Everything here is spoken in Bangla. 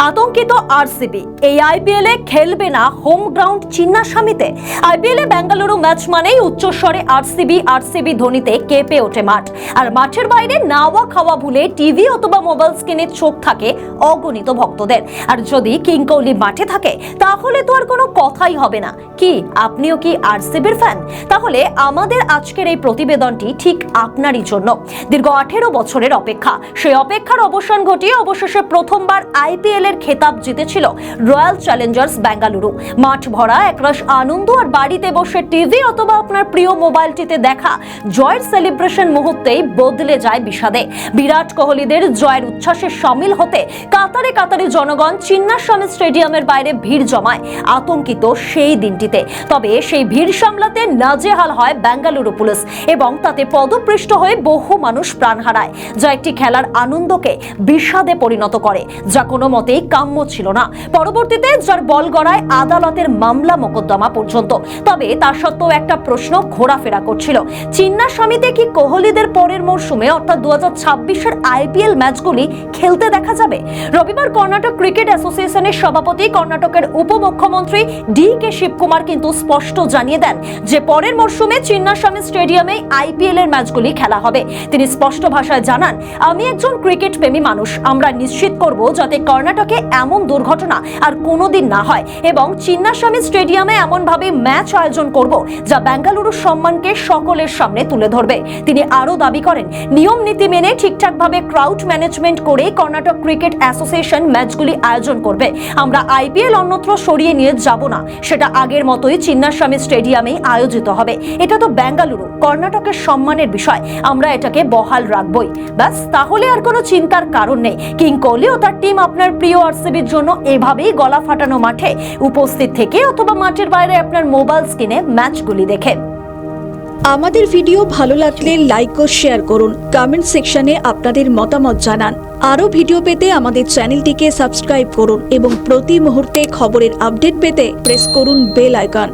আতঙ্কিত আরসিবি। এই আইপিএলে খেলবে না হোম গ্রাউন্ড চিন্নাস্বামীতে। আইপিএলে বেঙ্গালুরু ম্যাচ মানেই উচ্চস্বরে আরসিবি ধ্বনিতে কেঁপে ওঠে মাঠ। আর মাঠের বাইরে নাওয়া খাওয়া ভুলে টিভি অথবা মোবাইল স্ক্রিনে চোখ থাকে অগণিত ভক্তদের। আর যদি কিং কোহলি মাঠে থাকে তাহলে তো আর কোনো কথাই হবে না। কি আপনিও কি আরসিবির ফ্যান? তাহলে আমাদের আজকের এই প্রতিবেদনটি ঠিক আপনারই জন্য। দীর্ঘ 18 বছরের অপেক্ষা, সেই অপেক্ষার অবসান ঘটিয়ে অবশেষে প্রথমবার আইপিএল এর খেতাব জিতেছিল রয়্যাল চ্যালেঞ্জার্স বেঙ্গালুরু। মাঠ ভরা একরাশ আনন্দ আর বাড়িতে বসে টিভি অথবা আপনার প্রিয় মোবাইলটিতে দেখা জয়ের সেলিব্রেশন মুহূর্তেই বদলে যায় বিষাদে। বিরাট কোহলিদের জয়ের উচ্ছ্বাসে শামিল হতে কাতারে কাতারে জনগণ চিন্নাস্বামী স্টেডিয়ামের বাইরে ভিড় জমায় আতঙ্কিত সেই দিনটিতে। তবে সেই ভিড় সামলাতে নাজেহাল হয় বেঙ্গালুরু পুলিশ এবং তাতে পদপৃষ্ট হয়ে বহু মানুষ প্রাণ হারায়, যা একটি খেলার আনন্দকে বিষাদে পরিণত করে, যা কোনো মতেই কাম্য ছিল না। পরবর্তীতে যার বল গড়ায় আদালতের মামলা মোকদ্দমা পর্যন্ত। তবে তার সত্ত্বেও একটা প্রশ্ন ঘোরাফেরা করছিল, চিন্নাস্বামীতে কি কোহলিদের পরের মরশুমে অর্থাৎ 2026-এর আইপিএল ম্যাচগুলি খেলতে দেখা যাবে? রবিবার কর্ণাটক ক্রিকেট অ্যাসোসিয়েশনের সভাপতি কর্ণাটকের উপমুখ্যমন্ত্রী ডি.কে শিবকুমার কিন্তু স্পষ্ট জানিয়ে দেন যে পরের মরশুমে চিন্নাস্বামী স্টেডিয়ামে আইপিএল এর ম্যাচগুলি খেলা হবে। তিনি স্পষ্ট ভাষায় জানান, আমি একজন ক্রিকেট প্রেমী মানুষ, আমরা নিশ্চিত করব যাতে কর্ণাটকে এমন দুর্ঘটনা আর কোনোদিন না হয় এবং চিন্নাস্বামী স্টেডিয়ামে এমনভাবে ম্যাচ আয়োজন করব যা বেঙ্গালুরুর সম্মানকে সকলের সামনে তুলে ধরবে। তিনি আরও দাবি করেন, নিয়ম নীতি মেনে ঠিকঠাকভাবে ক্রাউড ম্যানেজমেন্ট করে কর্ণাটক ক্রিকেট অ্যাসোসিয়েশন ম্যাচগুলি আয়োজন করবে। আমরা আইপিএল অন্যত্র সরিয়ে নিয়ে যাব না, সেটা আগের মতোই চিন্নাস্বামী স্টেডিয়ামেই আয়োজিত হবে। এটা তো বেঙ্গালুরু, কর্ণাটকের সম্মানের বিষয়, আমরা এটাকে বহাল রাখবই। ব্যাস, তাহলে আর কোনো চিন্তার কারণ নেই। কিং কোহলি ও তার টিম আপনার প্রিয় আরসিবির জন্য এভাবেই গলা ফাটানো মাঠে উপস্থিত থেকে অথবা মাঠের বাইরে আপনার মোবাইল স্ক্রিনে ম্যাচগুলি দেখে। আমাদের ভিডিও ভালো লাগলে লাইক ও শেয়ার করুন, কমেন্ট সেকশনে আপনাদের মতামত জানান। আরও ভিডিও পেতে আমাদের চ্যানেলটিকে সাবস্ক্রাইব করুন এবং প্রতি মুহূর্তে খবরের আপডেট পেতে প্রেস করুন বেল আইকন।